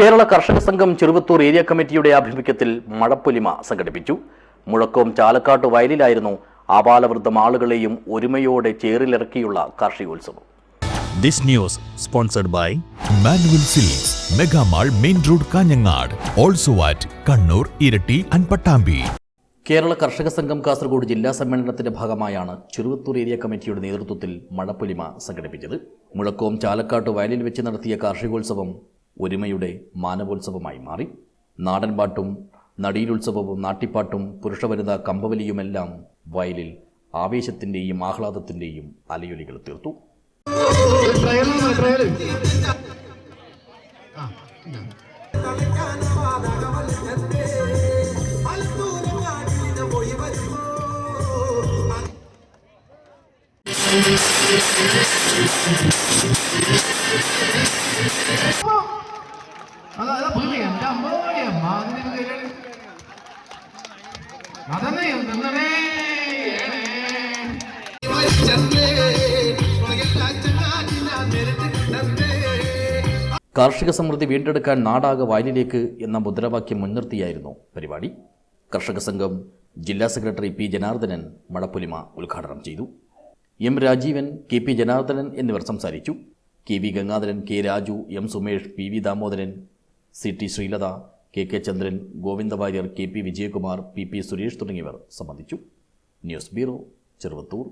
കേരള കർഷക സംഘം ചെറുവത്തൂർ ഏരിയ കമ്മിറ്റിയുടെ ആഭിമുഖ്യത്തിൽ മഴപ്പൊലിമ സംഘടിപ്പിച്ചു. മുഴക്കോം ചാലക്കാട്ട് വയലിലായിരുന്നു ആബാലവൃദ്ധം ആളുകളെയും ഒരുമയോടെ ചേറിലിറക്കിയുള്ള കാർഷികോത്സവം. This news sponsored by Manual Silks, Mega Mall, Main Road, Kanyangad, also at Kannur, Irati and Pattambi. Kerala കർഷക സംഘം കാസർഗോഡ് ജില്ലാ സമ്മേളനത്തിന്റെ ഭാഗമായാണ് ചെറുവത്തൂർ ഏരിയ കമ്മിറ്റിയുടെ നേതൃത്വത്തിൽ മഴപ്പൊലിമ സംഘടിപ്പിച്ചത്. മുഴക്കോം ചാലക്കാട്ട് വയലിൽ വെച്ച് നടത്തിയ കാർഷികോത്സവം ഒരുമയുടെ മാനവോത്സവമായി മാറി. നാടൻപാട്ടും നടീലുത്സവവും നാട്ടിപ്പാട്ടും പുരുഷവനിതാ കമ്പവലിയുമെല്ലാം വയലിൽ ആവേശത്തിന്റെയും ആഹ്ലാദത്തിന്റെയും അലയൊലികൾ തീർത്തു. കാർഷിക സമൃദ്ധി വീണ്ടെടുക്കാൻ നാടാകെ വയലിലേക്ക് എന്ന മുദ്രാവാക്യം മുൻനിർത്തിയായിരുന്നു പരിപാടി. കർഷക സംഘം ജില്ലാ സെക്രട്ടറി പി ജനാർദ്ദനൻ മഴപ്പൊലിമ ഉദ്ഘാടനം ചെയ്തു. M Rajeevan, K P Janardhanan എന്നിവർ സംസാരിച്ചു. K V Gangadharan, K Raju, M Sumesh, P V Damodaran, C T Sreelatha, K K Chandran, Govinda Warrier, K P Vijayakumar, P P Suresh തുടങ്ങിയവർ സംബന്ധിച്ചു. News bureau, Cheruvathur.